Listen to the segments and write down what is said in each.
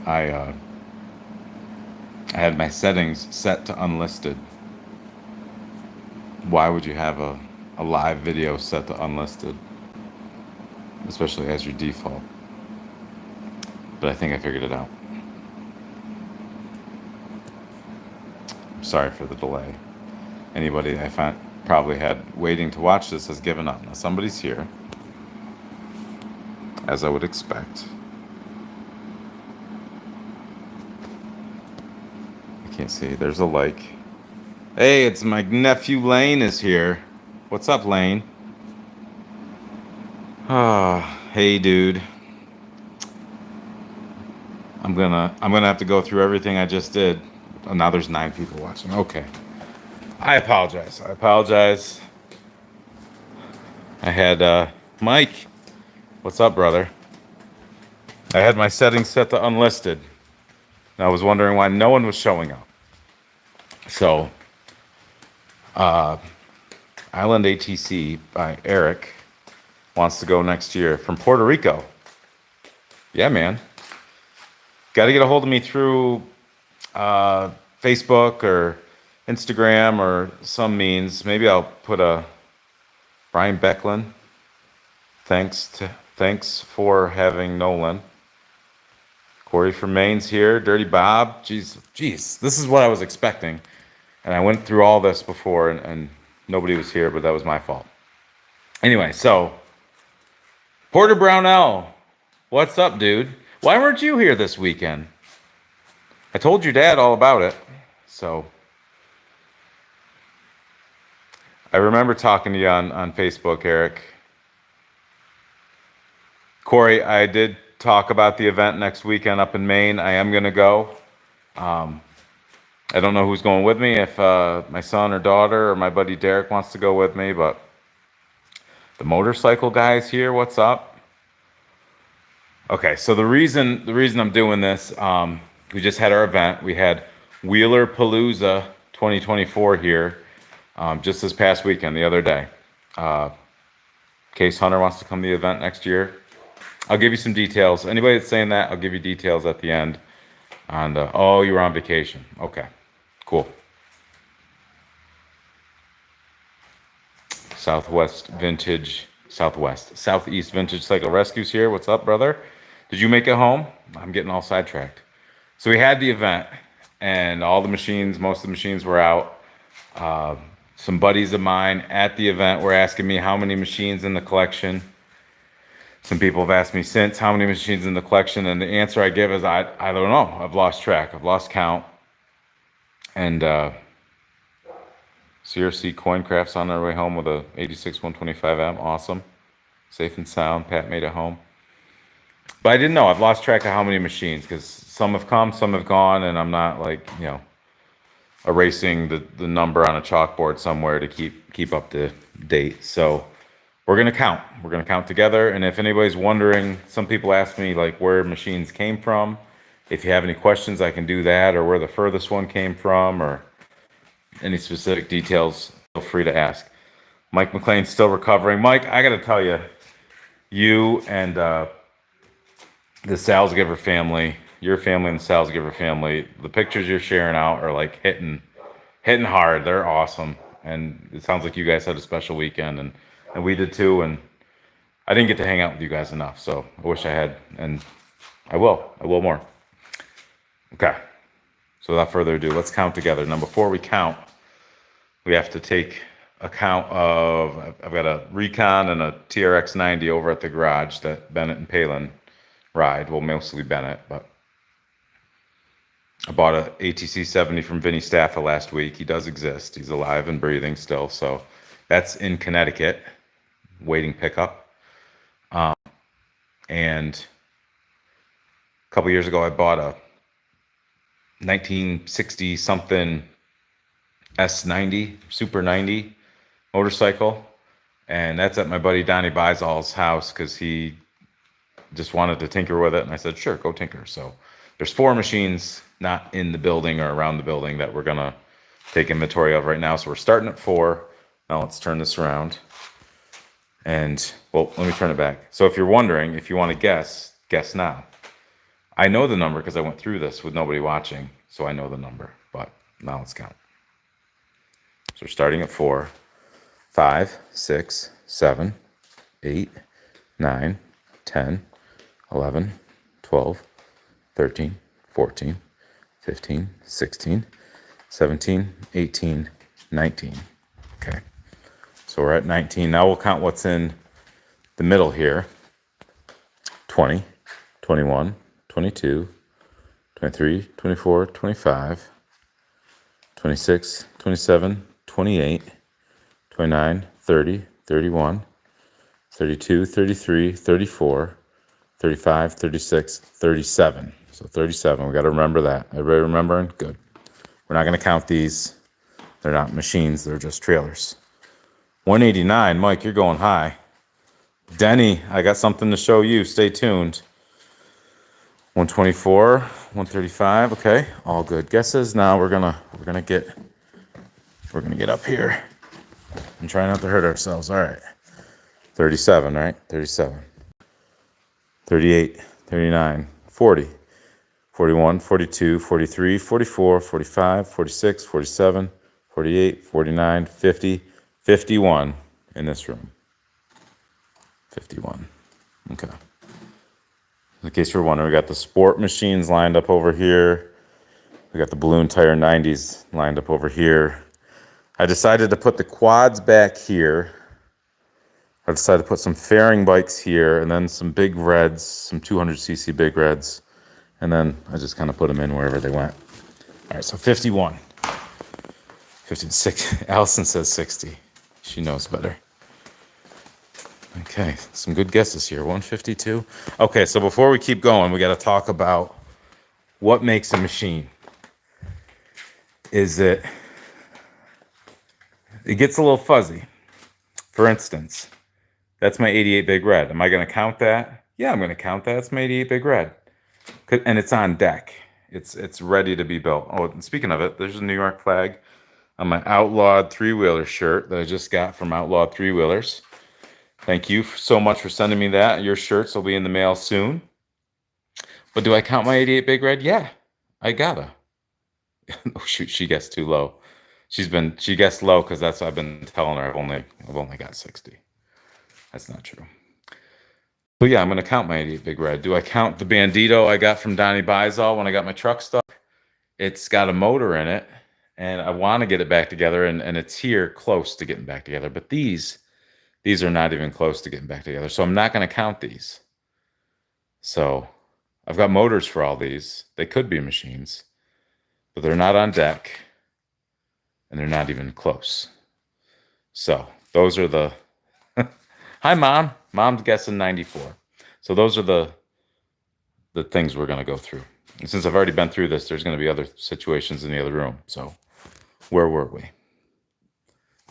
I I had my settings set to unlisted. Why would you have a live video set to unlisted, especially as your default? But I think I figured it out. I'm sorry for the delay. Anybody I found probably had waiting to watch this has given up. Now somebody's here, as I would expect. I can't see. There's a like. Hey, it's my nephew Lane is here. What's up, Lane? Ah, hey, dude. I'm gonna have to go through everything I just did. Oh, now there's 9 people watching. Okay. I apologize. I apologize. I had Mike. What's up, brother? I had my settings set to unlisted. And I was wondering why no one was showing up. So, Island ATC by Eric wants to go next year from Puerto Rico. Yeah, man. Got to get a hold of me through Facebook or Instagram or some means. Maybe I'll put a Brian Becklin. Thanks for having Nolan. Corey from Maine's here. Dirty Bob. Jeez. This is what I was expecting. And I went through all this before and nobody was here, but that was my fault. Anyway, so Porter Brownell, what's up, dude? Why weren't you here this weekend? I told your dad all about it. So I remember talking to you on Facebook, Eric. Corey, I did talk about the event next weekend up in Maine. I am going to go. I don't know who's going with me, if my son or daughter or my buddy Derek wants to go with me, but the motorcycle guys here, what's up? Okay, so the reason I'm doing this, we just had our event. We had Wheeler Palooza 2024 here just this past weekend, the other day. Case Hunter wants to come to the event next year. I'll give you some details. Anybody that's saying that, I'll give you details at the end. And oh, you were on vacation. Okay, cool. Southeast Vintage Cycle Rescues here. What's up, brother? Did you make it home? I'm getting all sidetracked. So we had the event, and most of the machines were out. Some buddies of mine at the event were asking me how many machines in the collection. Some people have asked me since how many machines in the collection, and the answer I give is I don't know. I've lost track. I've lost count. And CRC Coincraft's on their way home with a 86 125M. Awesome. Safe and sound. Pat made it home. But I didn't know. I've lost track of how many machines, because some have come, some have gone, and I'm not erasing the number on a chalkboard somewhere to keep up to date. So we're gonna count. We're gonna count together. And if anybody's wondering, some people ask me where machines came from. If you have any questions, I can do that, or where the furthest one came from, or any specific details, feel free to ask. Mike McLean's still recovering. Mike, I gotta tell you, you and the Salzgiver family, your family and the Salzgiver family, the pictures you're sharing out are hitting hard. They're awesome. And it sounds like you guys had a special weekend, and we did too. And I didn't get to hang out with you guys enough, so I wish I had, and I will more. Okay. So without further ado, let's count together. Now, before we count, we have to take account of, I've got a Recon and a TRX 90 over at the garage that Bennett and Palin ride. Well, mostly Bennett, but I bought a ATC 70 from Vinny Staffa last week. He does exist. He's alive and breathing still. So that's in Connecticut, waiting pickup. And a couple years ago, I bought a 1960 something S90 Super 90 motorcycle, and that's at my buddy Donnie Bizall's house because he just wanted to tinker with it, and I said sure, go tinker. So there's 4 machines not in the building or around the building that we're gonna take inventory of right now. So we're starting at 4. Now let's turn this around, and well, let me turn it back. So if you're wondering, if you want to guess now. I know the number because I went through this with nobody watching, so I know the number. But now let's count. So we're starting at 4, 5, 6, 7, 8, 9, 10, 11, 12, 13, 14, 15, 16, 17, 18, 19. Okay. So we're at 19. Now we'll count what's in the middle here. 20, 21, 22, 23, 24, 25, 26, 27, 28, 29, 30, 31, 32, 33, 34, 35, 36, 37. So 37, we got to remember that. Everybody remembering? Good. We're not going to count these. They're not machines, they're just trailers. 189, Mike, you're going high. Denny, I got something to show you. Stay tuned. 124, 135. Okay, all good guesses. Now we're gonna get up here and try not to hurt ourselves. All right. 37, right? 37. 38, 39, 40, 41, 42, 43, 44, 45, 46, 47, 48, 49, 50, 51 in this room. 51. Okay. In case you're wondering, we got the sport machines lined up over here. We got the balloon tire 90s lined up over here. I decided to put the quads back here. I decided to put some fairing bikes here and then some big reds, some 200cc big reds. And then I just kind of put them in wherever they went. All right, so 51. 56. Allison says 60. She knows better. Okay, some good guesses here. 152. Okay, so before we keep going, we got to talk about what makes a machine. It gets a little fuzzy. For instance, that's my 88 Big Red. Am I going to count that? Yeah, I'm going to count that. It's my 88 Big Red. And it's on deck. It's ready to be built. Oh, and speaking of it, there's a New York flag on my Outlawed Three-Wheeler shirt that I just got from Outlawed Three-Wheelers. Thank you so much for sending me that. Your shirts will be in the mail soon. But do I count my 88 Big Red? Yeah, I gotta. Oh shoot, she guessed too low. She guessed low because that's what I've been telling her. I've only got 60. That's not true. So yeah, I'm gonna count my 88 Big Red. Do I count the Bandito I got from Donnie Bizall when I got my truck stuck? It's got a motor in it, and I want to get it back together, and it's here close to getting back together. But these are not even close to getting back together. So I'm not going to count these. So I've got motors for all these. They could be machines, but they're not on deck and they're not even close. So those are the, hi mom, mom's guessing 94. So those are the things we're going to go through. And since I've already been through this, there's going to be other situations in the other room. So where were we?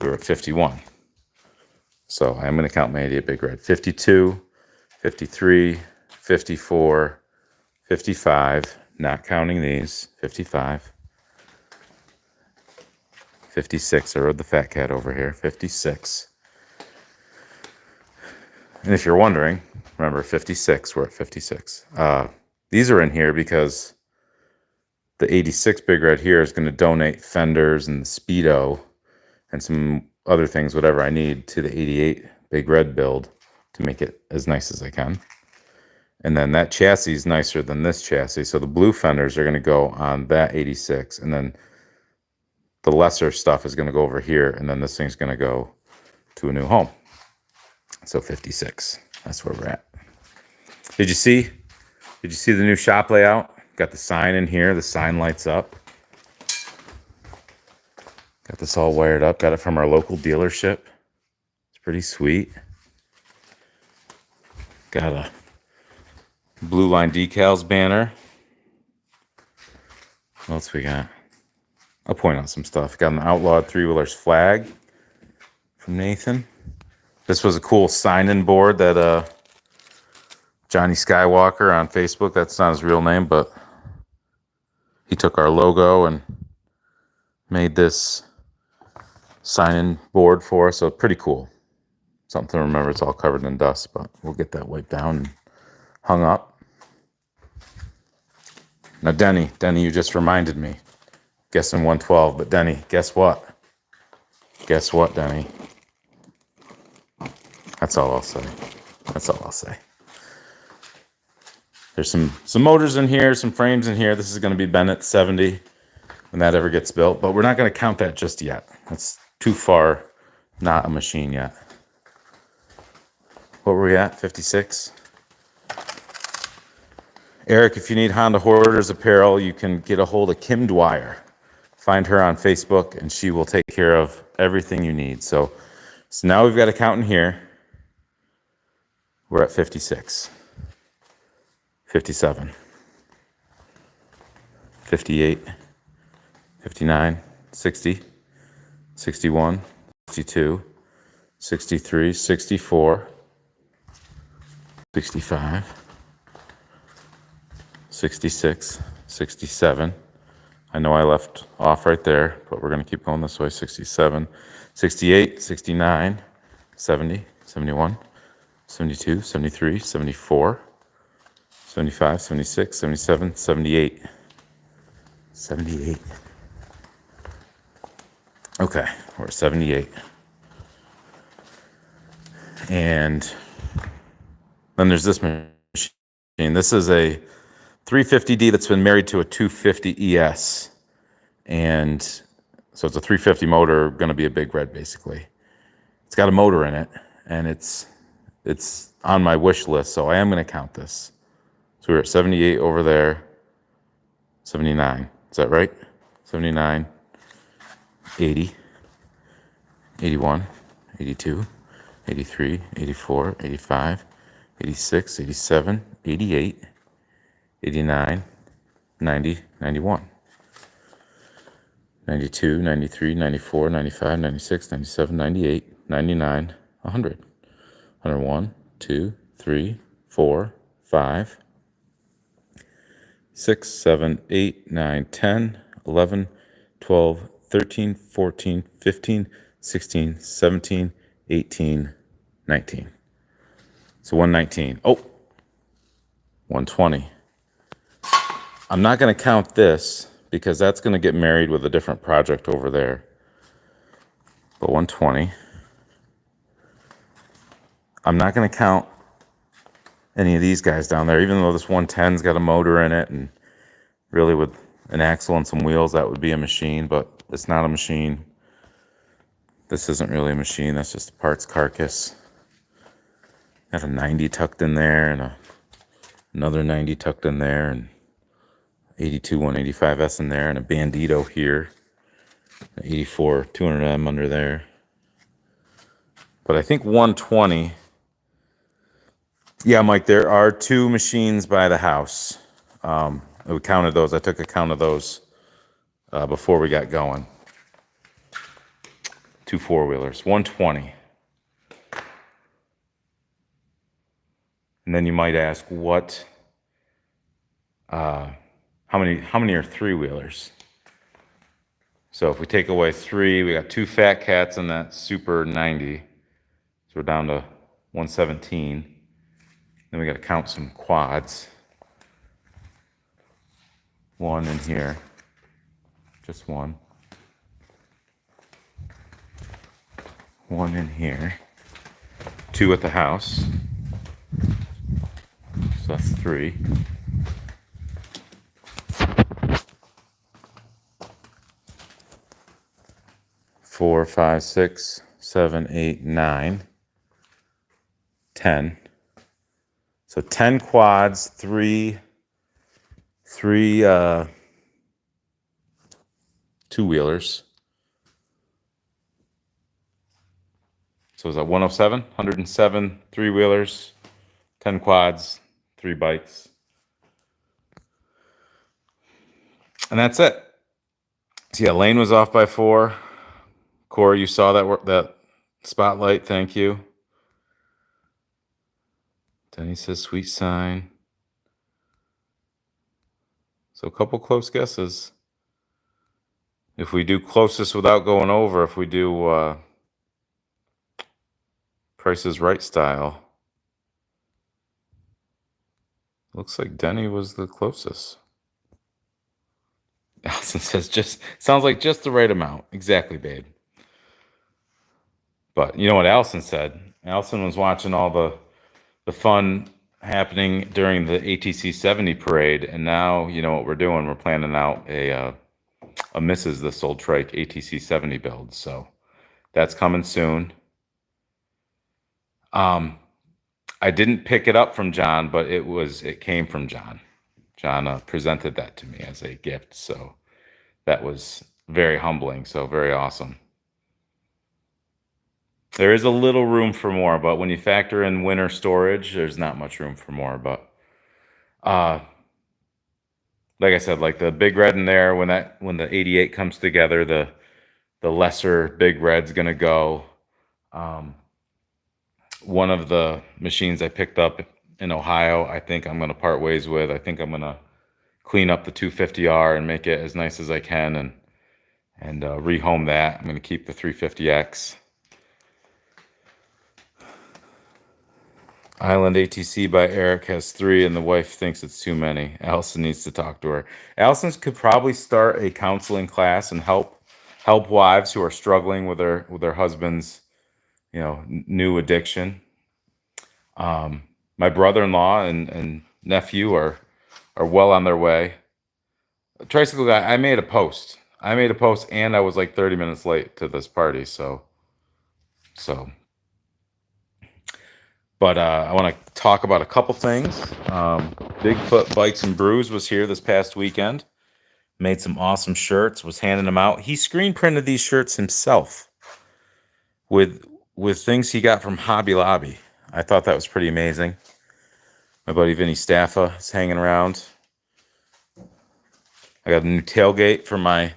We were at 51. So I'm going to count my 88 Big Red. 52, 53, 54, 55, not counting these, 55, 56, I rode the fat cat over here, 56. And if you're wondering, remember 56, we're at 56. These are in here because the 86 Big Red here is going to donate fenders and the Speedo and some other things, whatever I need, to the 88 Big Red build to make it as nice as I can. And then that chassis is nicer than this chassis. So the blue fenders are going to go on that 86. And then the lesser stuff is going to go over here. And then this thing's going to go to a new home. So 56. That's where we're at. Did you see the new shop layout? Got the sign in here. The sign lights up. Got this all wired up. Got it from our local dealership. It's pretty sweet. Got a Blue Line Decals banner. What else we got? I'll point out some stuff. Got an Outlawed Three-Wheelers flag from Nathan. This was a cool sign-in board that Johnny Skywalker on Facebook, that's not his real name, but he took our logo and made this sign-in board for us, so pretty cool. Something to remember. It's all covered in dust, but we'll get that wiped down and hung up. Now, Denny, you just reminded me. Guessing 112, but Denny, guess what? Guess what, Denny? That's all I'll say. That's all I'll say. There's some motors in here, some frames in here. This is going to be Bennett 70 when that ever gets built, but we're not going to count that just yet. That's too far, not a machine yet. What were we at? 56? Eric, if you need Honda Hoarders apparel, you can get a hold of Kim Dwyer. Find her on Facebook, and she will take care of everything you need. So now we've got a count in here. We're at 56, 57, 58, 59, 60, 61, 62, 63, 64, 65, 66, 67. I know I left off right there, but we're going to keep going this way. 67, 68, 69, 70, 71, 72, 73, 74, 75, 76, 77, 78. 78. Okay, we're at 78. And then there's this machine. This is a 350D that's been married to a 250 ES. And so it's a 350 motor, going to be a big red basically. It's got a motor in it, and it's on my wish list, so I am going to count this. So we're at 78 over there, 79. Is that right? 79, 80, 81, 82, 83, 84, 85, 86, 87, 88, 89, 90, 91, 92, 93, 94, 95, 96, 97, 98, 99, 100. 101, 2, 3, 4, 5, 6, 7, 8, 9, 10, 11, 12, 13, 14, 15, 16, 17, 18, 19. So 119. Oh, 120. I'm not going to count this because that's going to get married with a different project over there. But 120. I'm not going to count any of these guys down there, even though this 110's got a motor in it, and really with an axle and some wheels, that would be a machine, but it's not a machine. This isn't really a machine, that's just a parts carcass. Got a 90 tucked in there, and another 90 tucked in there, and 82 185S in there, and a Bandito here, an 84 200M under there. But I think 120... Yeah, Mike, there are two machines by the house. We counted those. I took a count of those before we got going. Two four-wheelers, 120. And then you might ask, how many are three-wheelers? So if we take away three, we got two Fat Cats in that Super 90. So we're down to 117. Then we got to count some quads. One in here. Just one. One in here. Two at the house. So that's three. Four, five, six, 7, 8, 9, 10. So 10 quads, three two-wheelers. So is that 107? 107 three-wheelers, 10 quads, 3 bikes. And that's it. So yeah, Lane was off by 4. Corey, you saw that spotlight. Thank you. Denny says sweet sign. So a couple close guesses. If we do closest without going over, if we do Price is Right style, looks like Denny was the closest. Allison says, just sounds like just the right amount. Exactly, babe. But you know what Allison said? Allison was watching all the fun happening during the ATC 70 parade, and now you know what we're doing. We're planning out a Mrs. This Old Trike ATC 70 build, so that's coming soon. I didn't pick it up from John, but it came from John. John presented that to me as a gift, so that was very humbling. So very awesome. There is a little room for more, but when you factor in winter storage, there's not much room for more. But uh, like I said, like the Big Red in there, when the 88 comes together, the lesser Big Red's gonna go. One of the machines I picked up in Ohio, I think I'm gonna part ways with. I think I'm gonna clean up the 250R and make it as nice as I can, and rehome that. I'm gonna keep the 350X. Island ATC by Eric has 3, and the wife thinks it's too many. Allison needs to talk to her. Allison could probably start a counseling class and help wives who are struggling with their husband's, new addiction. My brother-in-law and nephew are well on their way. Tricycle guy, I made a post. And I was like 30 minutes late to this party, so. But I want to talk about a couple things. Bigfoot Bikes and Brews was here this past weekend. Made some awesome shirts. Was handing them out. He screen printed these shirts himself with things he got from Hobby Lobby. I thought that was pretty amazing. My buddy Vinny Staffa is hanging around. I got a new tailgate for my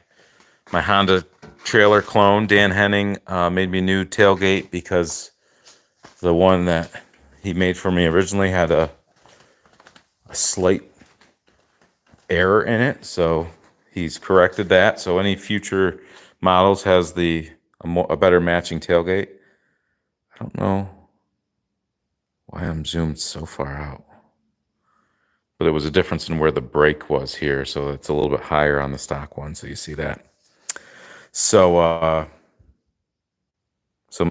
Honda trailer clone. Dan Henning made me a new tailgate because the one that he made for me originally had a slight error in it, so he's corrected that. So any future models has a better matching tailgate. I don't know why I'm zoomed so far out, but it was a difference in where the brake was here, so it's a little bit higher on the stock one, so you see that. So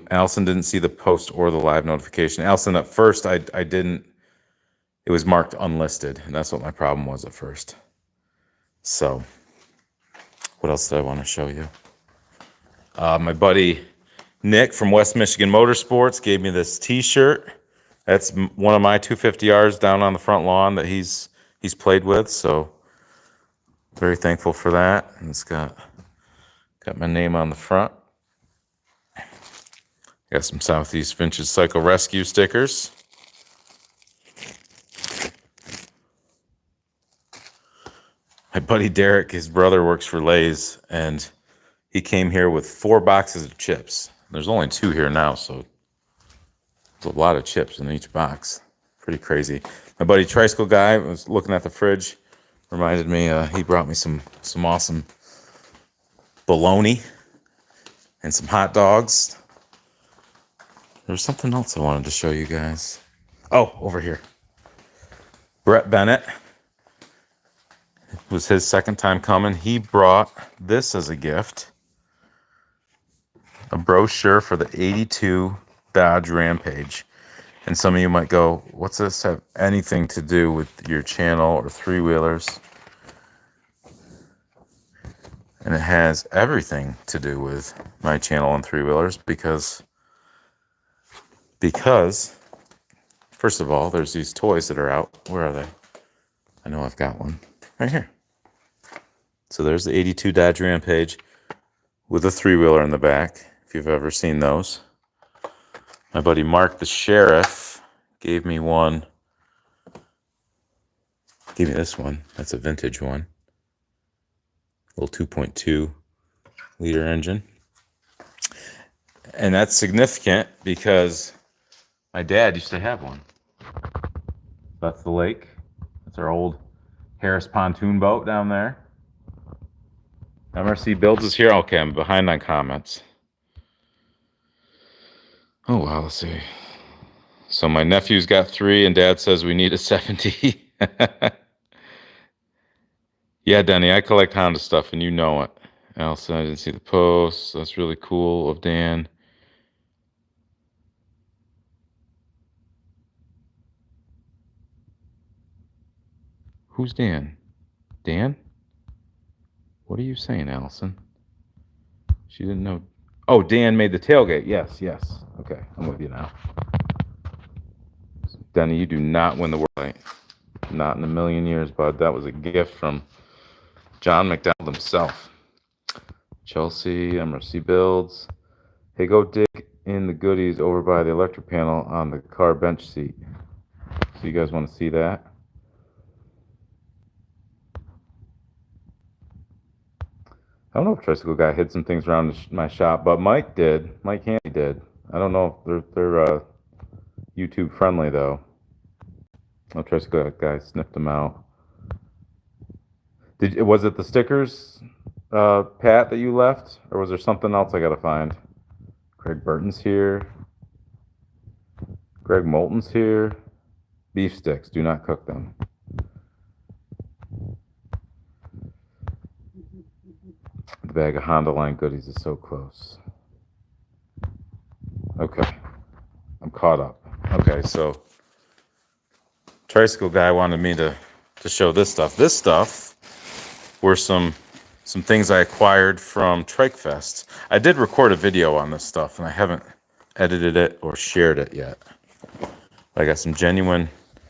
Allison didn't see the post or the live notification. Allison, at first I didn't. It was marked unlisted, and that's what my problem was at first. So, what else did I want to show you? My buddy Nick from West Michigan Motorsports gave me this T-shirt. That's one of my 250Rs down on the front lawn that he's played with. So, very thankful for that. And it's got my name on the front. Got some Southeast Vintage Cycle Rescue stickers. My buddy Derek, his brother works for Lay's, and he came here with 4 boxes of chips. There's only 2 here now, so it's a lot of chips in each box. Pretty crazy. My buddy Tricycle guy was looking at the fridge, reminded me he brought me some awesome bologna and some hot dogs. There's something else I wanted to show you guys. Oh, over here. Brett Bennett. It was his second time coming. He brought this as a gift. A brochure for the 82 Dodge Rampage. And some of you might go, what's this have anything to do with your channel or three-wheelers? And it has everything to do with my channel and three-wheelers because first of all, there's these toys that are out. Where are they? I know I've got one. Right here. So there's the 82 Dodge Rampage with a three-wheeler in the back, if you've ever seen those. My buddy Mark the Sheriff gave me one. Gave me this one. That's a vintage one. Little 2.2 liter engine. And that's significant because my dad used to have one. That's the lake. That's our old Harris pontoon boat down there. MRC Builds is here. Okay, I'm behind on comments. Oh, wow, let's see. So my nephew's got 3, and Dad says we need a 70. Yeah, Denny, I collect Honda stuff, and you know it. Allison, I didn't see the post. That's really cool of Dan. Who's Dan? Dan? What are you saying, Allison? She didn't know. Oh, Dan made the tailgate. Yes, yes. Okay, I'm with you now. Denny, you do not win the world fight. Not in a million years, bud. That was a gift from John McDonald himself. Chelsea, MRC Builds. Hey, go dig in the goodies over by the electric panel on the car bench seat. So you guys want to see that? I don't know if Tricycle Guy hid some things around my shop, but Mike did. Mike Handy did. I don't know if they're YouTube friendly though. Oh, Tricycle Guy sniffed them out. Was it the stickers, Pat, that you left, or was there something else I gotta find? Greg Burton's here. Greg Moulton's here. Beef sticks. Do not cook them. The bag of Honda line goodies is so close. Okay. I'm caught up. Okay, so Tricycle Guy wanted me to show this stuff. This stuff were some things I acquired from Trike Fest. I did record a video on this stuff, and I haven't edited it or shared it yet. I got some genuine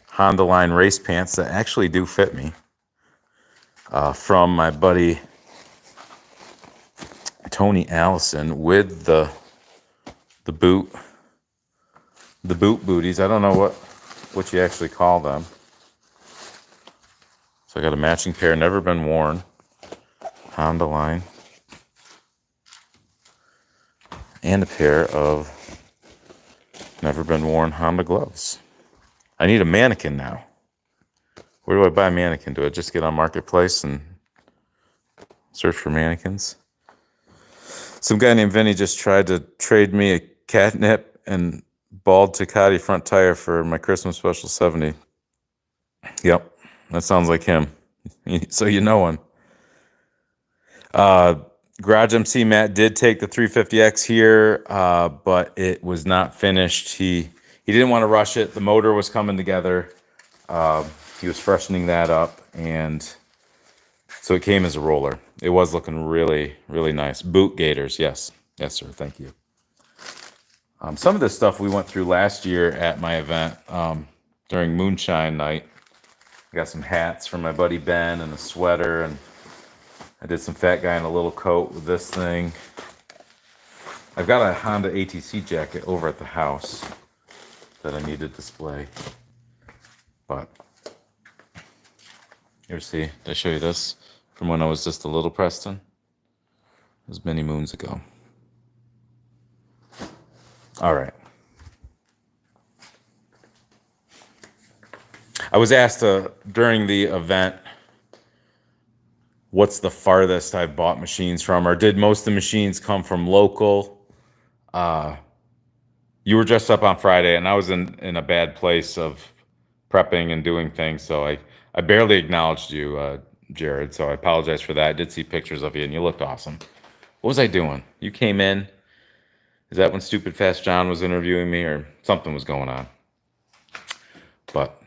Honda line race pants that actually do fit me from my buddy Tony Allison with the boot booties. I don't know what you actually call them. So I got a matching pair, never been worn, Honda line, and a pair of never been worn Honda gloves. I need a mannequin now. Where do I buy a mannequin? Do I just get on Marketplace and search for mannequins? Some guy named Vinny just tried to trade me a catnip and bald Takati front tire for my Christmas special 70. Yep, that sounds like him. So you know him. Garage MC Matt did take the 350X here, but it was not finished. He didn't want to rush it. The motor was coming together. He was freshening that up, and so it came as a roller. It was looking really, really nice. Boot gaiters, yes. Yes, sir, thank you. Some of this stuff we went through last year at my event during Moonshine Night. I got some hats from my buddy Ben and a sweater, and I did some fat guy in a little coat with this thing. I've got a Honda ATC jacket over at the house that I need to display. But you ever see, did I show you this from when I was just a little Preston? It was many moons ago. All right. I was asked during the event, what's the farthest I've bought machines from, or did most of the machines come from local? You were dressed up on Friday, and I was in a bad place of prepping and doing things, so I barely acknowledged you, Jared, so I apologize for that. I did see pictures of you, and you looked awesome. What was I doing? You came in. Is that when Stupid Fast John was interviewing me, or something was going on? But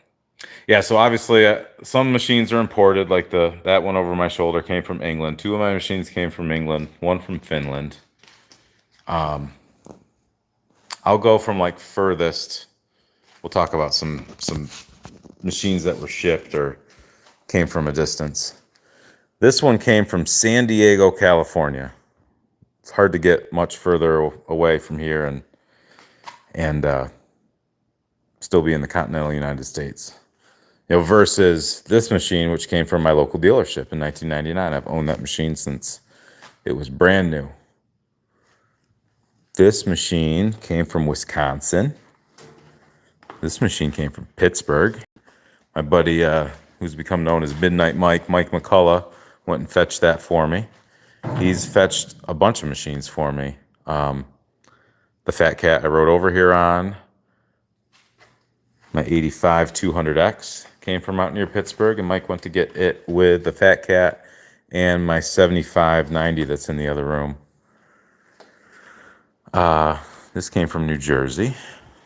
yeah, so obviously some machines are imported, like that one over my shoulder came from England. 2 of my machines came from England, 1 from Finland. I'll go from like furthest. We'll talk about some machines that were shipped or came from a distance. This one came from San Diego, California. It's hard to get much further away from here and still be in the continental United States. Versus this machine, which came from my local dealership in 1999. I've owned that machine since it was brand new. This machine came from Wisconsin. This machine came from Pittsburgh. My buddy, who's become known as Midnight Mike McCullough, went and fetched that for me. He's fetched a bunch of machines for me. The Fat Cat I rode over here on. My 85 200X came from out near Pittsburgh, and Mike went to get it with the Fat Cat and my 7590 that's in the other room. This came from New Jersey.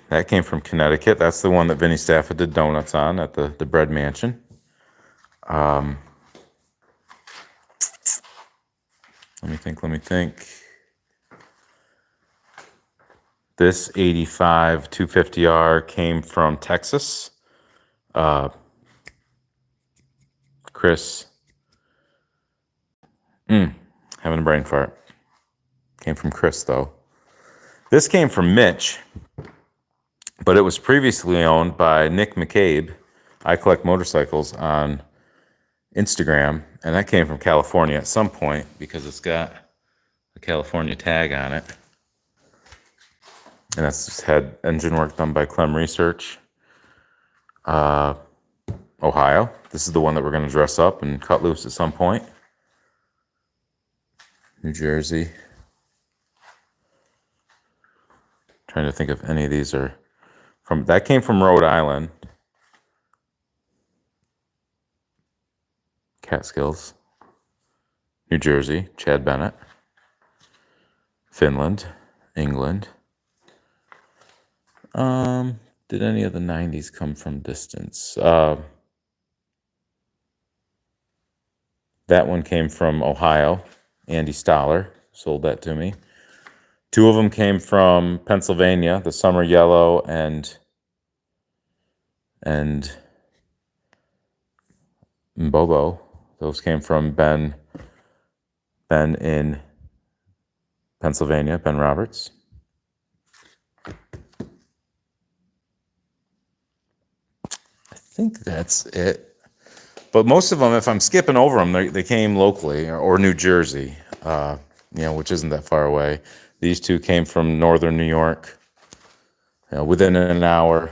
That came from Connecticut. That's the one that Vinny Staffa did donuts on at the Bread Mansion. Let me think. This 85 250R came from Texas. Chris. Having a brain fart. Came from Chris, though. This came from Mitch, but it was previously owned by Nick McCabe. I collect motorcycles on Instagram, and that came from California at some point because it's got a California tag on it. And that's had engine work done by Clem Research. Ohio. This is the one that we're going to dress up and cut loose at some point. New Jersey. Trying to think if any of these are from. That came from Rhode Island. Catskills. New Jersey. Chad Bennett. Finland. England. Did any of the 90s come from distance? That one came from Ohio. Andy Stoller sold that to me. 2 of them came from Pennsylvania, the Summer Yellow and Bobo. Those came from Ben in Pennsylvania, Ben Roberts. I think that's it. But most of them, if I'm skipping over them, they came locally or New Jersey, which isn't that far away. These 2 came from northern New York, within an hour.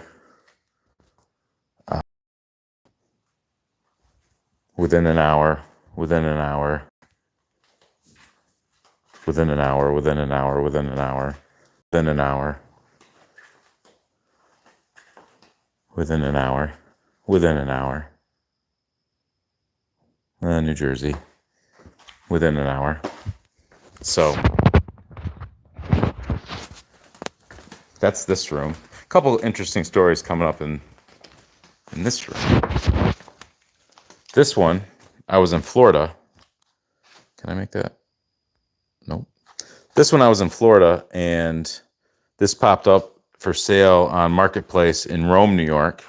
Within an hour. Within an hour. Within an hour. Within an hour. Within an hour. Within an hour. Within an hour. Within an hour. New Jersey. Within an hour. So that's this room. A couple interesting stories coming up in this room. This one, I was in Florida. Can I make that? Nope. This one I was in Florida, and this popped up for sale on Marketplace in Rome, New York.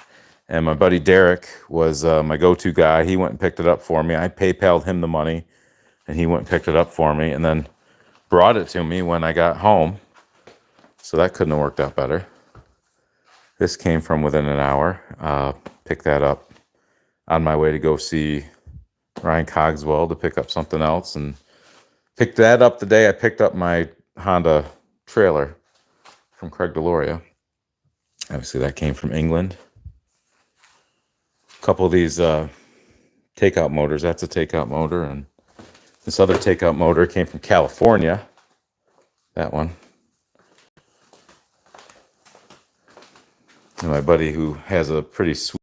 And my buddy Derek was my go-to guy. He went and picked it up for me. I PayPal'd him the money, and he went and picked it up for me, and then brought it to me when I got home. So that couldn't have worked out better. This came from within an hour. Picked that up on my way to go see Ryan Cogswell to pick up something else, and picked that up the day I picked up my Honda trailer from Craig Deloria. Obviously, that came from England. A couple of these takeout motors. That's a takeout motor, and this other takeout motor came from California. That one. And my buddy, who has a pretty sweet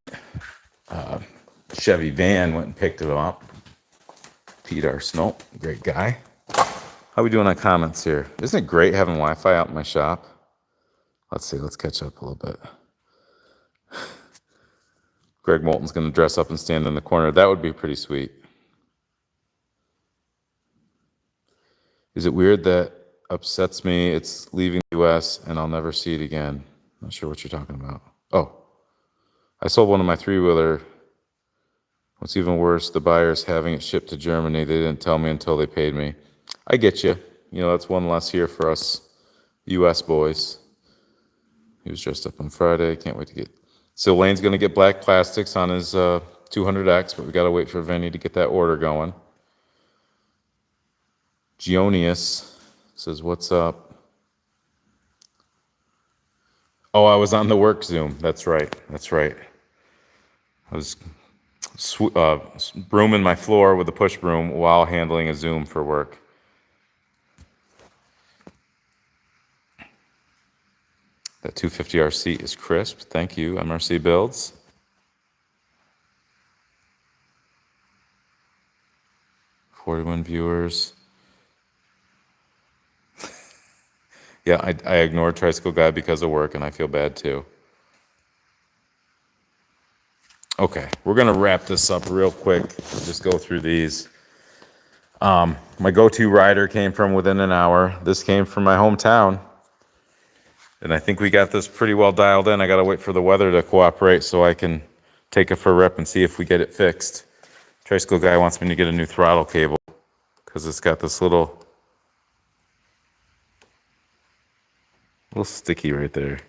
Chevy van, went and picked it up. Pete Arsenault, great guy. How we doing on comments here? Isn't it great having Wi-Fi out in my shop? Let's see. Let's catch up a little bit. Greg Moulton's going to dress up and stand in the corner. That would be pretty sweet. Is it weird that upsets me? It's leaving the U.S. and I'll never see it again. Not sure what you're talking about. Oh, I sold one of my 3-wheeler. What's even worse, the buyer's having it shipped to Germany. They didn't tell me until they paid me. I get you. That's one less here for us U.S. boys. He was dressed up on Friday. Can't wait to get... So Lane's going to get black plastics on his 200X, but we got to wait for Vinny to get that order going. Gionius says, what's up? Oh, I was on the work Zoom. That's right. I was brooming my floor with a push broom while handling a Zoom for work. That 250R seat is crisp. Thank you, MRC Builds. 41 viewers. Yeah, I ignored Tricycle Guy because of work, and I feel bad too. Okay, we're gonna wrap this up real quick. Just go through these. My go-to rider came from within an hour. This came from my hometown. And I think we got this pretty well dialed in. I gotta wait for the weather to cooperate so I can take it for a rip and see if we get it fixed. Tricycle Guy wants me to get a new throttle cable because it's got this little sticky right there.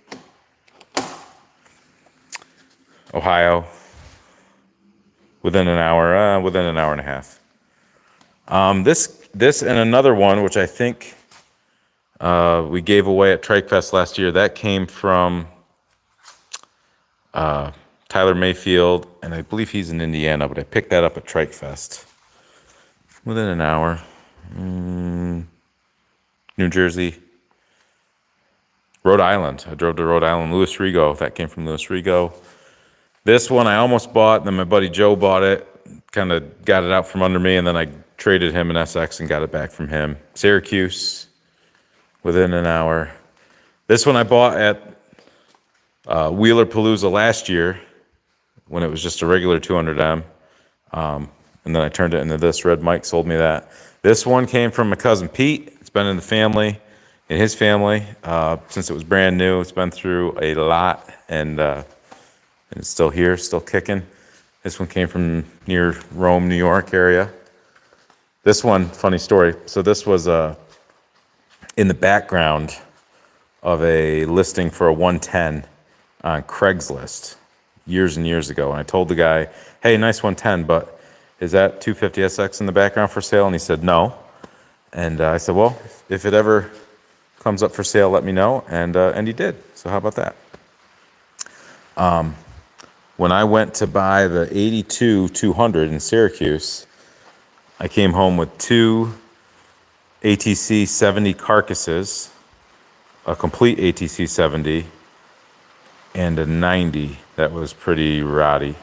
Ohio. Within an hour and a half. This and another one, which I think we gave away at Trike Fest last year, that came from Tyler Mayfield, and I believe he's in Indiana, but I picked that up at Trike Fest. Within an hour. New Jersey. Rhode Island. I drove to Rhode Island. Louis Rigo. That came from Louis Rigo. This one I almost bought, then my buddy Joe bought it, kind of got it out from under me, and then I traded him an SX and got it back from him. Syracuse, within an hour. This one I bought at Wheeler Palooza last year when it was just a regular 200M. And then I turned it into this. Red Mike sold me that. This one came from my cousin Pete. It's been in the family, in his family, since it was brand new. It's been through a lot, and it's still here, still kicking. This one came from near Rome, New York area. This one, funny story. So this was in the background of a listing for a 110 on Craigslist years and years ago. And I told the guy, hey, nice 110, but is that 250SX in the background for sale? And he said, no. And I said, well, if it ever comes up for sale, let me know. And he did. So how about that? When I went to buy the 82 200 in Syracuse, I came home with two ATC 70 carcasses, a complete ATC 70, and a 90 that was pretty ratty.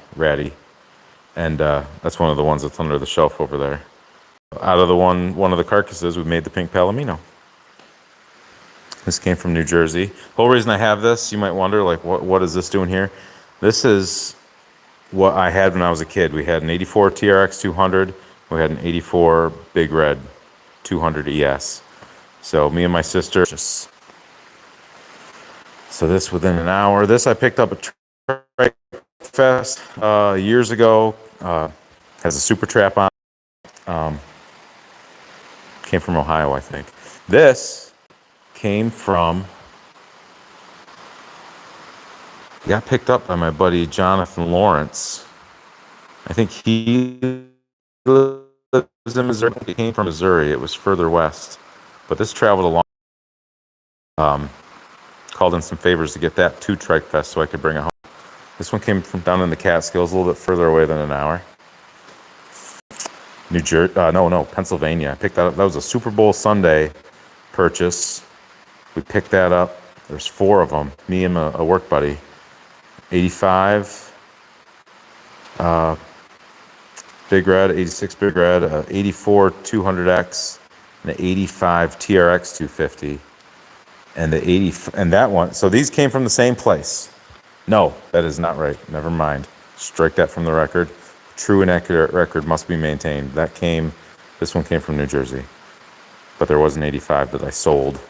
And that's one of the ones that's under the shelf over there. Out of the one of the carcasses, we made the pink Palomino. This came from New Jersey. The whole reason I have this, you might wonder, like, what is this doing here? This is what I had when I was a kid. We had an 84 TRX 200. We had an 84 Big Red 200 ES. So me and my sister just... So this within an hour. This I picked up at Trike Fest years ago. Has a super trap on. Came from Ohio, I think. This came from... Got picked up by my buddy Jonathan Lawrence. I think he lives in Missouri. He came from Missouri. It was further west. But this traveled along. Called in some favors to get that to Trike Fest so I could bring it home. This one came from down in the Catskills, a little bit further away than an hour. New Jersey, Pennsylvania. I picked that up. That was a Super Bowl Sunday purchase. We picked that up. There's four of them. Me and a work buddy. 85 Big Red, 86 Big Red, 84 200X, and the 85 TRX 250. And the 80 and that one. So these came from the same place. No, that is not right. Never mind. Strike that from the record. True and accurate record must be maintained. This one came from New Jersey. But there was an 85 that I sold.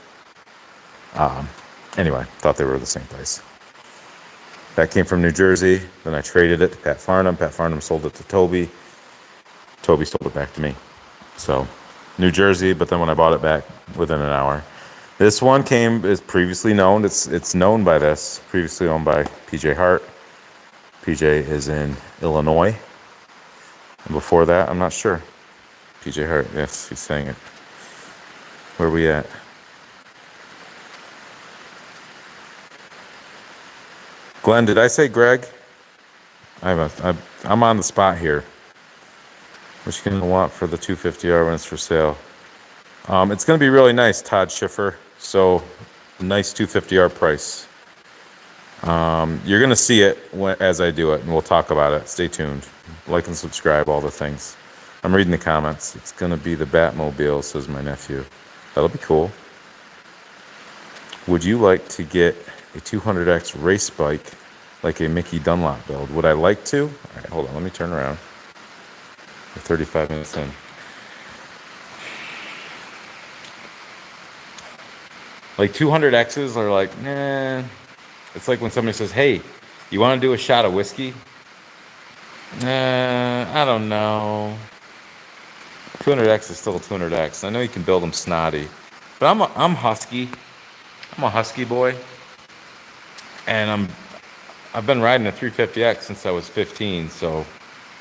Anyway, thought they were the same place. That came from New Jersey. Then I traded it to Pat Farnham. Pat Farnham sold it to Toby. Toby sold it back to me. So, New Jersey, but then when I bought it back, within an hour. This one is previously known. It's known by this. Previously owned by PJ Hart. PJ is in Illinois. And before that, I'm not sure. PJ Hart, yes, he's saying it. Where are we at? Glenn, did I say Greg? I'm on the spot here. What you gonna want for the 250R when it's for sale? It's gonna be really nice, Todd Schiffer. So, nice 250R price. You're gonna see it as I do it, and we'll talk about it. Stay tuned. Like and subscribe, all the things. I'm reading the comments. It's going to be the Batmobile, says my nephew. That'll be cool. Would you like to get a 200X race bike like a Mickey Dunlop build? Would I like to? All right, hold on. Let me turn around. We're 35 minutes in. Like 200Xs are like, nah. It's like when somebody says, hey, you want to do a shot of whiskey? I don't know. 200X is still a 200X. I know you can build them snotty, but I'm husky. I'm a husky boy, and I've been riding a 350X since I was 15, so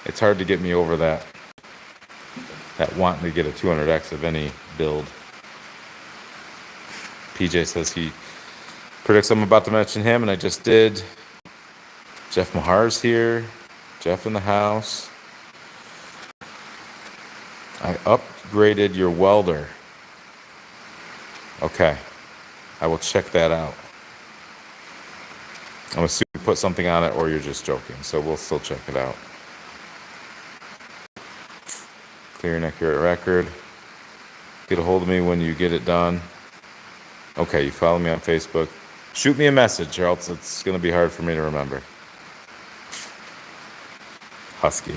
it's hard to get me over that wanting to get a 200X of any build. PJ says he predicts I'm about to mention him, and I just did. Jeff Mahar's here. Jeff in the house. I upgraded your welder. Okay. I will check that out. I'm assuming you put something on it or you're just joking, so we'll still check it out. Clear and accurate record. Get a hold of me when you get it done. Okay, you follow me on Facebook. Shoot me a message or else it's going to be hard for me to remember. Husky.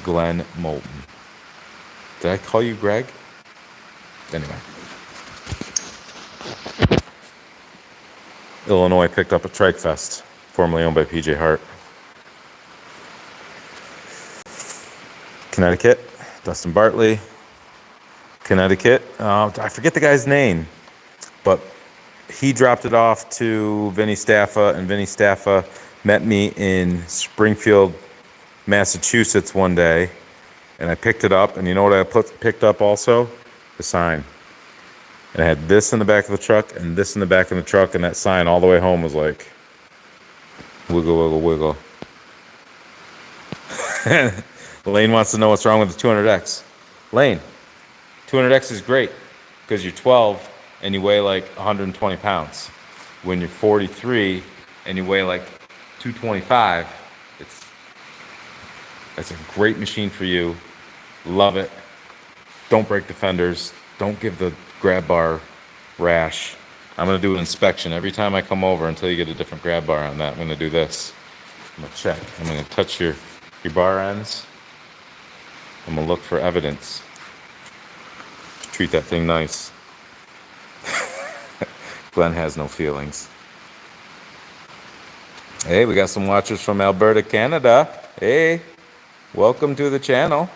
Glenn Moulton. Did I call you Greg? Anyway. Illinois picked up a Trike Fest, formerly owned by PJ Hart. Connecticut, Dustin Bartley. Connecticut, I forget the guy's name, but he dropped it off to Vinny Staffa, and Vinny Staffa met me in Springfield, Massachusetts one day, and I picked it up, and you know what I picked up also? The sign. And I had this in the back of the truck and this in the back of the truck, and that sign all the way home was like, wiggle, wiggle, wiggle. Lane wants to know what's wrong with the 200X. Lane, 200X is great because you're 12 and you weigh like 120 pounds. When you're 43 and you weigh like 225, that's a great machine for you. Love it. Don't break the fenders. Don't give the grab bar rash. I'm going to do an inspection every time I come over until you get a different grab bar on that. I'm going to do this. I'm going to check. I'm going to touch your bar ends. I'm going to look for evidence. Treat that thing nice. Glenn has no feelings. Hey, we got some watchers from Alberta, Canada. Hey, welcome to the channel.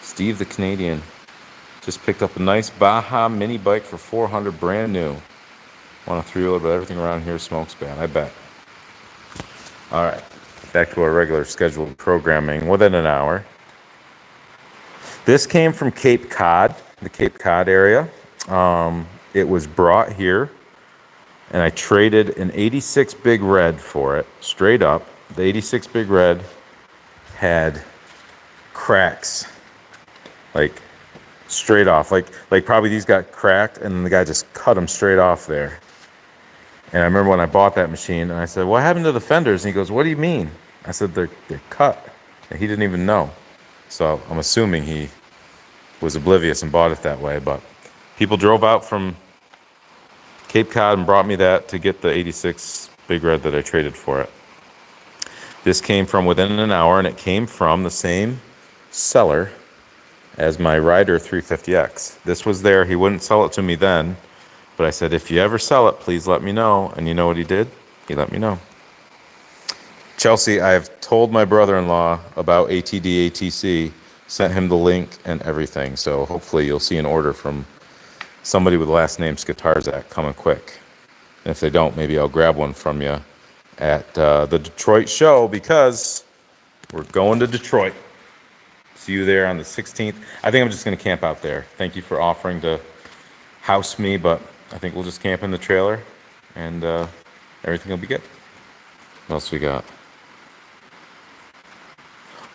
Steve the Canadian just picked up a nice Baja mini bike for $400, brand new. Want a three-wheeler, but everything around here smokes bad, I bet. All right, back to our regular scheduled programming within an hour. This came from Cape Cod, the Cape Cod area. It was brought here, and I traded an 86 Big Red for it, straight up. The 86 Big Red had cracks, like straight off, like probably these got cracked, and then the guy just cut them straight off there. And I remember when I bought that machine, and I said, what happened to the fenders? And he goes, what do you mean? I said, they're cut. And he didn't even know. So I'm assuming he was oblivious and bought it that way. But people drove out from Cape Cod and brought me that to get the 86 Big Red that I traded for it. This came from within an hour, and it came from the same seller as my Ryder 350X. This was there. He wouldn't sell it to me then, but I said, if you ever sell it, please let me know. And you know what he did? He let me know. Chelsea, I have told my brother-in-law about ATD ATC, sent him the link and everything. So hopefully you'll see an order from somebody with the last name Skatarzak coming quick. And if they don't, maybe I'll grab one from you at the Detroit show, because we're going to Detroit. See you there on the 16th. I think I'm just going to camp out there. Thank you for offering to house me, but I think we'll just camp in the trailer, and everything will be good. What else we got?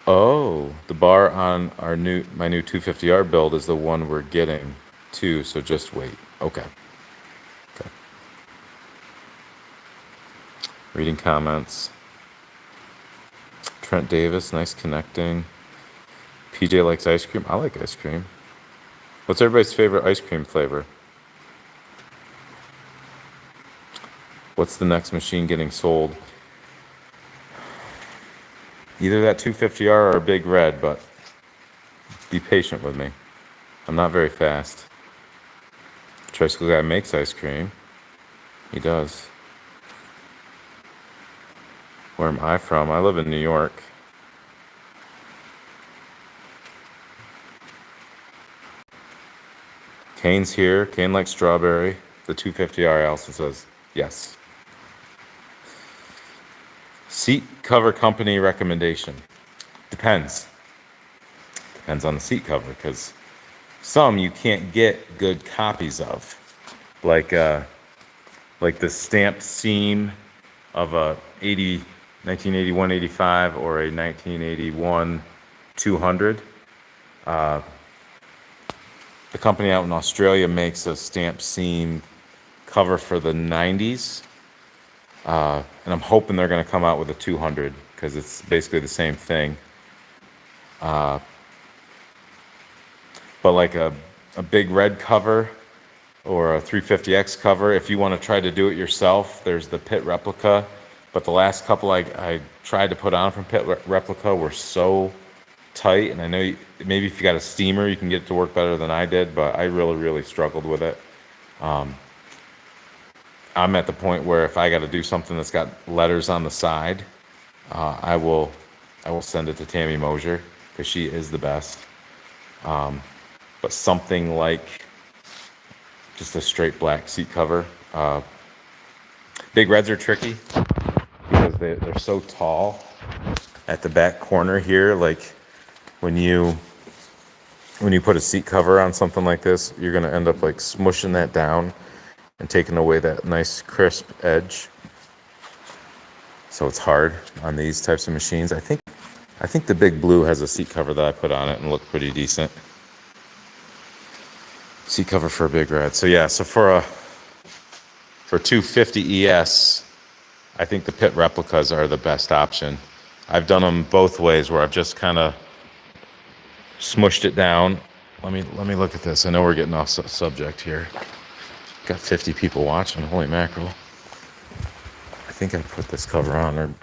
Oh, the bar on my new 250R build is the one we're getting to, so just wait. Okay. Reading comments. Trent Davis, nice connecting. PJ likes ice cream. I like ice cream. What's everybody's favorite ice cream flavor? What's the next machine getting sold? Either that 250R or a Big Red, but be patient with me. I'm not very fast. Tricycle guy makes ice cream. He does. Where am I from? I live in New York. Kane's here. Kane likes strawberry. The 250R Allison says yes. Seat cover company recommendation. Depends. Depends on the seat cover, because some you can't get good copies of. Like the stamped seam of a 1981 85 or a 1981 200. The company out in Australia makes a stamped seam cover for the 90s. And I'm hoping they're going to come out with a 200 because it's basically the same thing. But like a Big Red cover or a 350X cover, if you want to try to do it yourself, there's the Pit Replica. But the last couple I tried to put on from Pit Replica were so tight, and I know maybe if you got a steamer you can get it to work better than I did, but I really struggled with it. I'm at the point where if I got to do something that's got letters on the side, I will send it to Tammy Mosier because she is the best. But something like just a straight black seat cover. Big Reds are tricky because they're so tall at the back corner here. Like when you put a seat cover on something like this, you're going to end up like smushing that down and taking away that nice crisp edge. So it's hard on these types of machines. I think the Big Blue has a seat cover that I put on it and looked pretty decent. Seat cover for a Big Red. So yeah, so for 250 ES, I think the Pit Replicas are the best option. I've done them both ways where I've just kind of smushed it down. Let me look at this. I know we're getting off subject here. Got 50 people watching. Holy mackerel. I think I put this cover on, or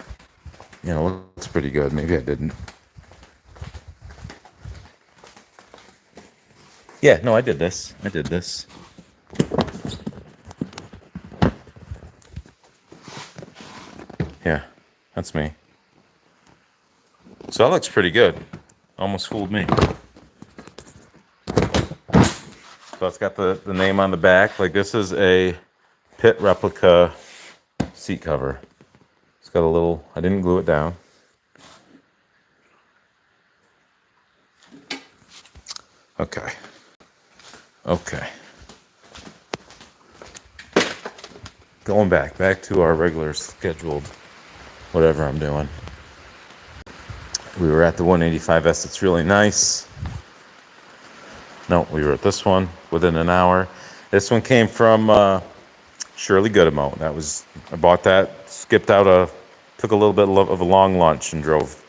it looks pretty good. Maybe I didn't. Yeah, no, I did this. Yeah, that's me. So that looks pretty good. Almost fooled me. So it's got the name on the back. Like this is a Pit Replica seat cover. It's got a little, I didn't glue it down. Okay. Going back to our regular scheduled whatever I'm doing. We were at the 185S. It's really nice. No, we were at this one within an hour. This one came from Shirley Goodemo. I bought that, skipped out took a little bit of a long lunch and drove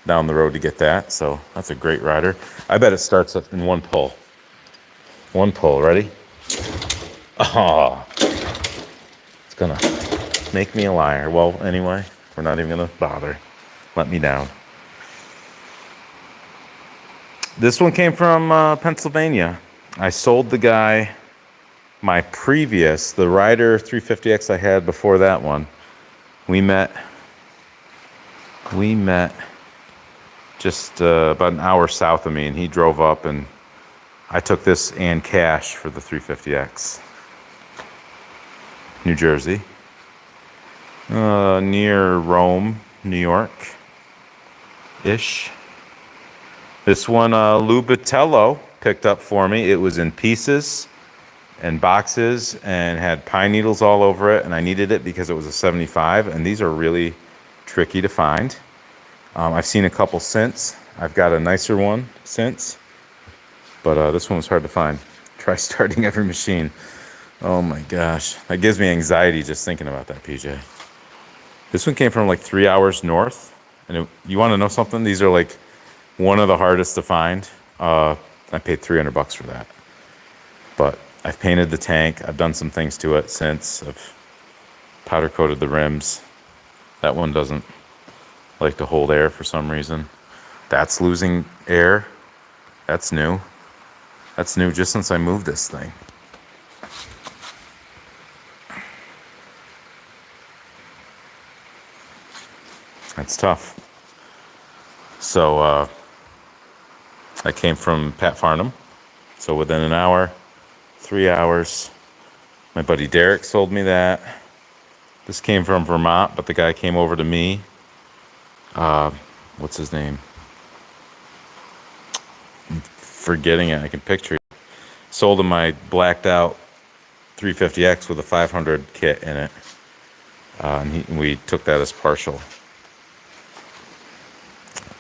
down the road to get that. So that's a great rider. I bet it starts in one pull. One pull, ready? Oh, it's gonna make me a liar. Well, anyway, we're not even gonna bother. Let me down. This one came from Pennsylvania. I sold the guy my previous, the Rider 350X I had before that one. We met just about an hour south of me, and he drove up, and I took this and cash for the 350X. New Jersey. Near Rome, New York-ish. This one, Lou Batello picked up for me. It was in pieces and boxes and had pine needles all over it, and I needed it because it was a 75, and these are really tricky to find. I've seen a couple since. I've got a nicer one since, but this one was hard to find. Try starting every machine. Oh my gosh. That gives me anxiety just thinking about that, PJ. This one came from like 3 hours north And you want to know something? These are like one of the hardest to find. I paid $300 for that. But I've painted the tank. I've done some things to it since. I've powder coated the rims. That one doesn't like to hold air for some reason. That's losing air. That's new. That's new just since I moved this thing. That's tough. So I came from Pat Farnham. So within an hour, 3 hours, my buddy Derek sold me that. This came from Vermont, but the guy came over to me. What's his name? I'm forgetting it. I can picture it. Sold him my blacked out 350X with a 500 kit in it. And we took that as partial.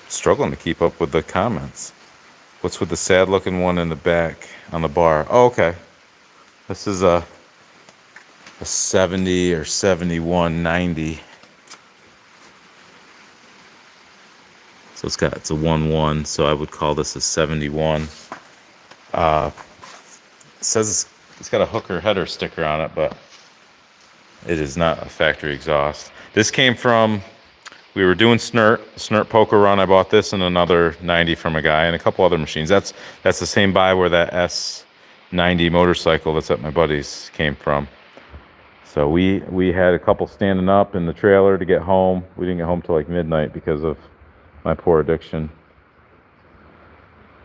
Struggling to keep up with the comments. What's with the sad looking one in the back on the bar? Oh, okay. This is a 70 or 7190. So it's a 1-1, so I would call this a 71. It says it's got a hooker header sticker on it, but it is not a factory exhaust. This came from, we were doing snert poker run. I bought this and another 90 from a guy and a couple other machines. That's the same buy where that S90 motorcycle that's at my buddy's came from. So we had a couple standing up in the trailer to get home. We didn't get home till like midnight because of my poor addiction.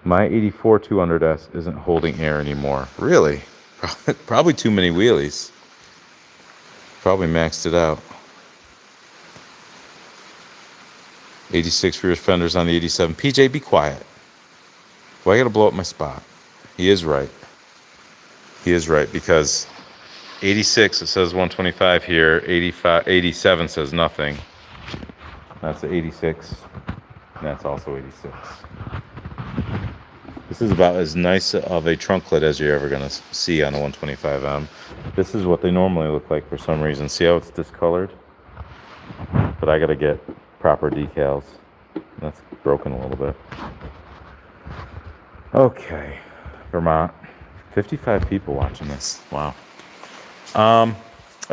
My 84 200S isn't holding air anymore. Really? Probably too many wheelies. Probably maxed it out. 86 rear fenders on the 87. PJ, be quiet. Why I gotta blow up my spot? He is right. He is right, because 86, it says 125 here. 87 says nothing. That's the 86. And that's also 86. This is about as nice of a trunklet as you're ever going to see on a 125M. This is what they normally look like for some reason. See how it's discolored? But I got to get proper decals. That's broken a little bit. Okay, Vermont. 55 people watching this. Wow.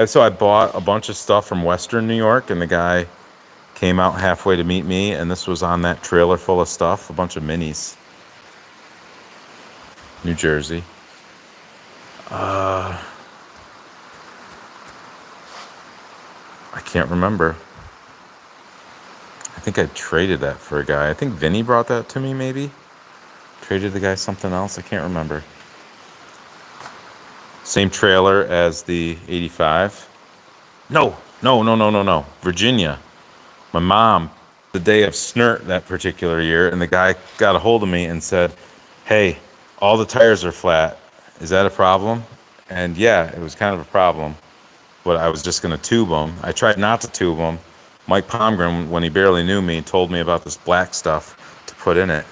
So I bought a bunch of stuff from Western New York, and the guy came out halfway to meet me, and this was on that trailer full of stuff, a bunch of minis. New Jersey. I can't remember. I think I traded that for a guy. I think Vinny brought that to me, maybe. Traded the guy something else. I can't remember. Same trailer as the 85. No. Virginia. My mom, the day of snert that particular year, and the guy got a hold of me and said, hey, all the tires are flat. Is that a problem? And yeah, it was kind of a problem, but I was just going to tube them. I tried not to tube them. Mike Pomgren, when he barely knew me, told me about this black stuff to put in it.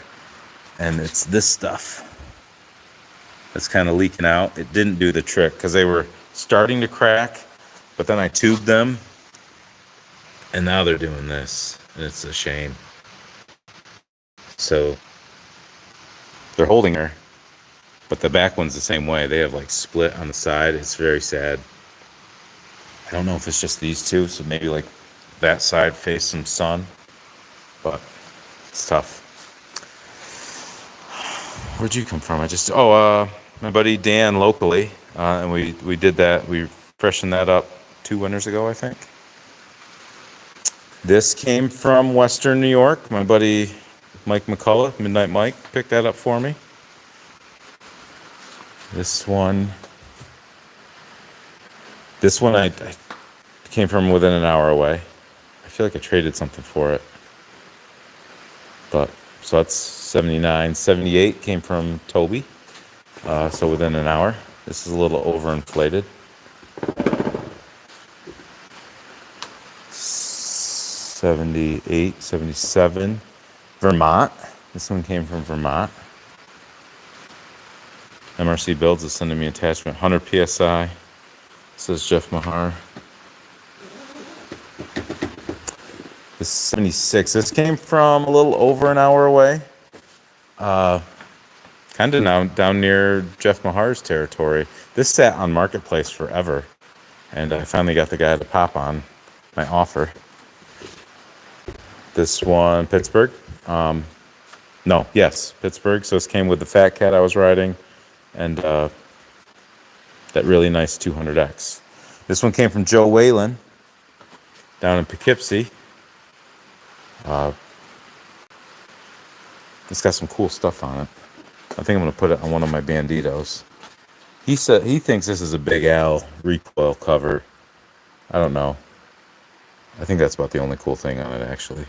And it's this stuff that's kind of leaking out. It didn't do the trick because they were starting to crack, but then I tubed them. And now they're doing this, and it's a shame. So they're holding her, but the back one's the same way. They have like split on the side. It's very sad. I don't know if it's just these two, so maybe like that side face some sun, but it's tough. Where'd you come from? My buddy Dan locally, and we did that. We freshened that up 2 winters ago, I think. This came from Western New York. My buddy Mike McCullough, Midnight Mike, picked that up for me. This one I came from within an hour away. I feel like I traded something for it. But, so that's 79. 78 came from Toby. So within an hour. This is a little overinflated. 78, 77. Vermont. This one came from Vermont. MRC Builds is sending me attachment. 100 PSI. Says Jeff Mahar. This is 76. This came from a little over an hour away. Kind of now down near Jeff Mahar's territory. This sat on Marketplace forever, and I finally got the guy to pop on my offer. This one, Pittsburgh. Pittsburgh. So this came with the Fat Cat I was riding, and that really nice 200X. This one came from Joe Whalen down in Poughkeepsie. It's got some cool stuff on it. I think I'm going to put it on one of my Banditos. He thinks this is a Big Al recoil cover. I don't know. I think that's about the only cool thing on it, actually.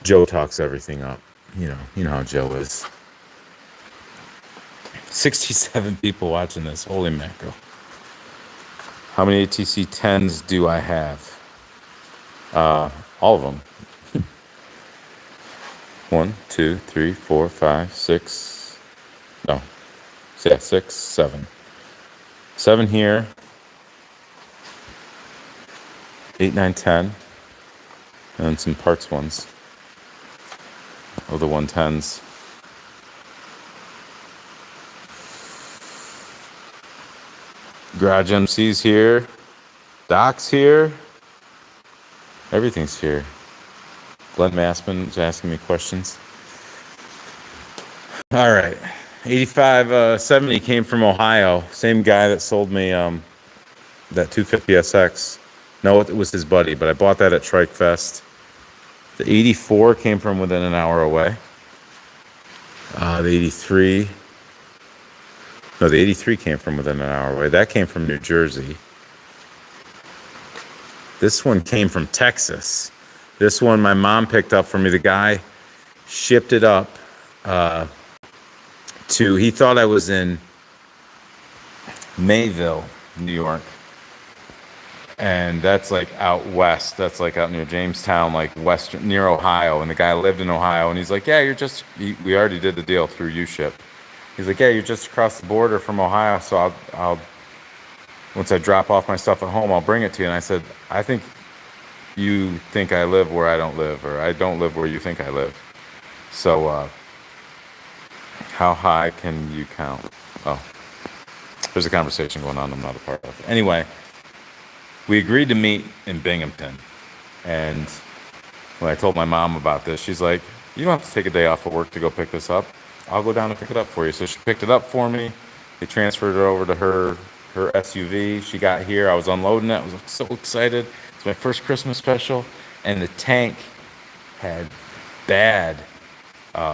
Joe talks everything up. You know how Joe is. 67 people watching this. Holy mackerel. How many ATC 10s do I have? All of them. 1, 2, 3, 4, 5, 6. No. Yeah, 6, 7. 7 here. 8, 9, 10. And then some parts ones. Oh, the 110s. Garage MC's here. Doc's here. Everything's here. Glenn Massman is asking me questions. All right. 8570 came from Ohio. Same guy that sold me that 250SX. No, it was his buddy, but I bought that at Trike Fest. The 84 came from within an hour away. The 83 came from within an hour away. That came from New Jersey. This one came from Texas. This one my mom picked up for me. The guy shipped it up he thought I was in Mayville, New York. And that's like out west. That's like out near Jamestown, like western, near Ohio. And the guy lived in Ohio. And he's like, yeah, we already did the deal through U-Ship. He's like, yeah, you're just across the border from Ohio. So I'll once I drop off my stuff at home, I'll bring it to you. And I said, I think you think I live where I don't live, or I don't live where you think I live. So, how high can you count? Oh, there's a conversation going on I'm not a part of. Anyway, we agreed to meet in Binghamton. And when I told my mom about this, she's like, you don't have to take a day off of work to go pick this up. I'll go down and pick it up for you. So she picked it up for me. They transferred it over to her SUV. She got here. I was unloading it. I was so excited. It's my first Christmas special. And the tank had bad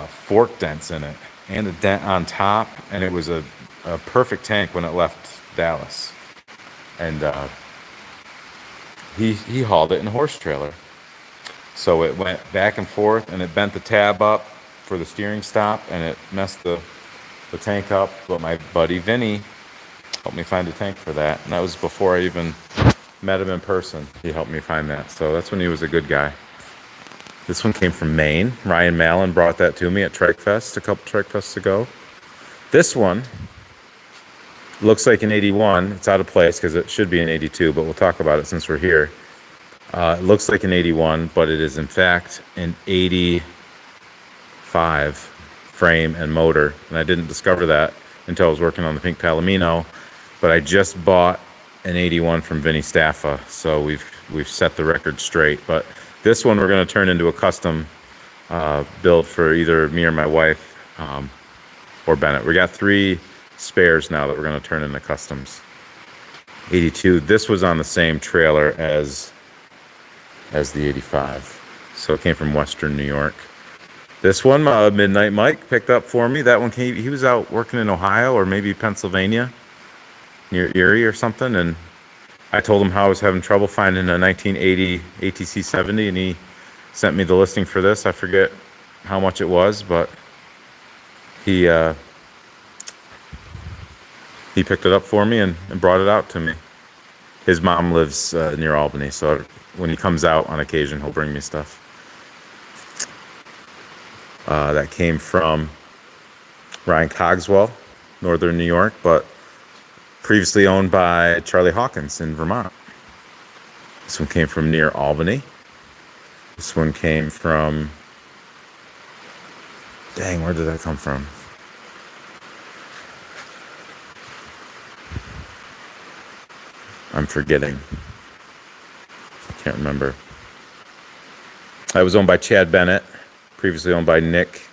fork dents in it and a dent on top. And it was a perfect tank when it left Dallas. And he hauled it in a horse trailer. So it went back and forth, and it bent the tab up for the steering stop, and it messed the tank up. But my buddy Vinny helped me find a tank for that, and that was before I even met him in person. He helped me find that, so that's when he was a good guy. This one came from Maine. Ryan Mallon brought that to me at Trike Fest a couple Trike Fests ago. This one looks like an 81. It's out of place because it should be an 82, but we'll talk about it since we're here. It looks like an 81, but it is in fact an 85 frame and motor. And I didn't discover that until I was working on the Pink Palomino. But I just bought an 81 from Vinny Staffa, so we've set the record straight. But this one we're going to turn into a custom build for either me or my wife or Bennett. We got 3 spares now that we're going to turn into customs. 82. This was on the same trailer as the 85. So it came from Western New York. This one, Midnight Mike picked up for me. That one he was out working in Ohio or maybe Pennsylvania, near Erie or something. And I told him how I was having trouble finding a 1980 ATC 70, and he sent me the listing for this. I forget how much it was, but he picked it up for me and brought it out to me. His mom lives near Albany, so when he comes out on occasion, he'll bring me stuff. That came from Ryan Cogswell, Northern New York, but previously owned by Charlie Hawkins in Vermont. This one came from near Albany. This one came from, dang, where did that come from? I'm forgetting. I can't remember. I was owned by Chad Bennett, previously owned by Nick,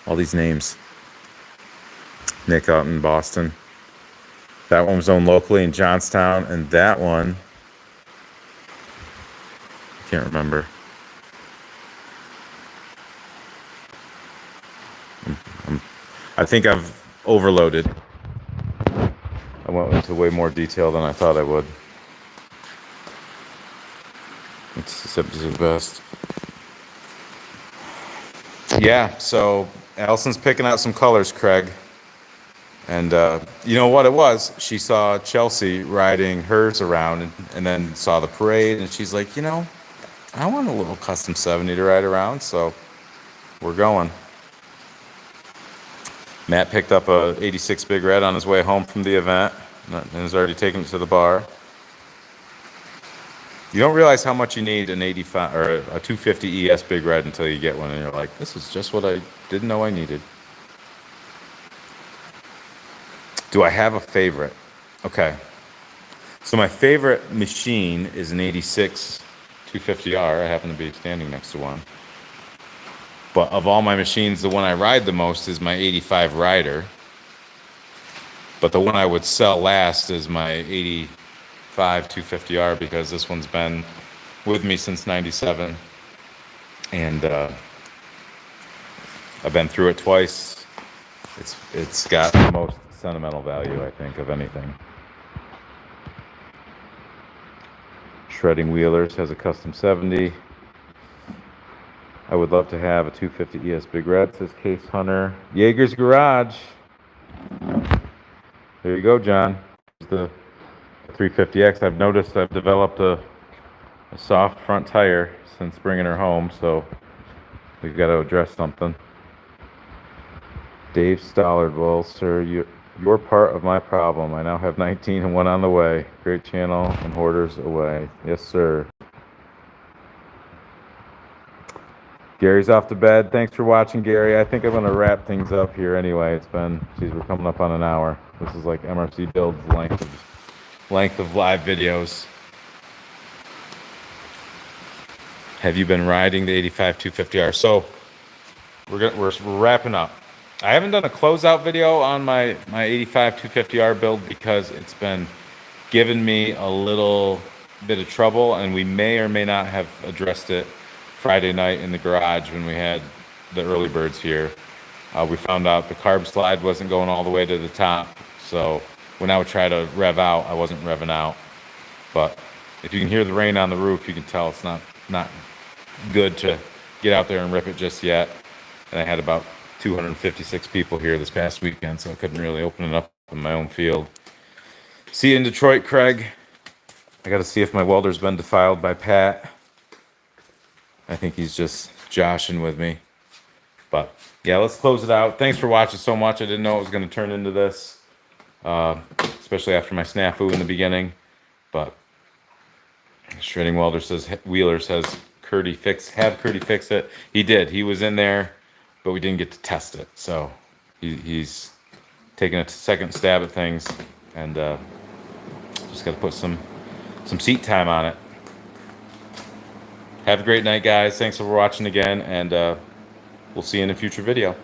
all these names. Nick out in Boston. That one was owned locally in Johnstown, and that one, I can't remember. I think I've overloaded. I went into way more detail than I thought I would. It's simply the best. Yeah, so Allison's picking out some colors, Craig. And you know what it was? She saw Chelsea riding hers around and then saw the parade, and she's like, you know, I want a little custom 70 to ride around, so we're going. Matt picked up a 86 Big Red on his way home from the event and has already taken it to the bar. You don't realize how much you need an 85 or a 250 ES Big Red until you get one, and you're like, this is just what I didn't know I needed. Do I have a favorite? Okay. So my favorite machine is an 86 250R. I happen to be standing next to one. But of all my machines, the one I ride the most is my 85 Rider. But the one I would sell last is my 85 250R because this one's been with me since 97. And I've been through it twice. It's got the most sentimental value, I think, of anything. Shredding Wheelers has a custom 70. I would love to have a 250 ES Big Red, says Case Hunter. Jaeger's Garage. There you go, John. The 350X. I've noticed I've developed a soft front tire since bringing her home, so we've got to address something. Dave Stollard, well, sir, you're part of my problem. I now have 19 and one on the way. Great channel and hoarders away. Yes, sir. Gary's off to bed. Thanks for watching, Gary. I think I'm going to wrap things up here anyway. We're coming up on an hour. This is like MRC Build's length of live videos. Have you been riding the 85 250R? So we're wrapping up. I haven't done a closeout video on my 85 250R build because it's been giving me a little bit of trouble, and we may or may not have addressed it Friday night in the garage when we had the early birds here. We found out the carb slide wasn't going all the way to the top, so when I would try to rev out, I wasn't revving out. But if you can hear the rain on the roof, you can tell it's not good to get out there and rip it just yet. And I had about 256 people here this past weekend, so I couldn't really open it up in my own field. See you in Detroit, Craig. I got to see if my welder's been defiled by Pat. I think he's just joshing with me. But yeah, let's close it out. Thanks for watching so much. I didn't know it was going to turn into this, especially after my snafu in the beginning. But Shredding Welder says, Wheeler says, have Curdy fix it. He did. He was in there, but we didn't get to test it. So he's taking a second stab at things, and just got to put some seat time on it. Have a great night, guys. Thanks for watching again, and we'll see you in a future video.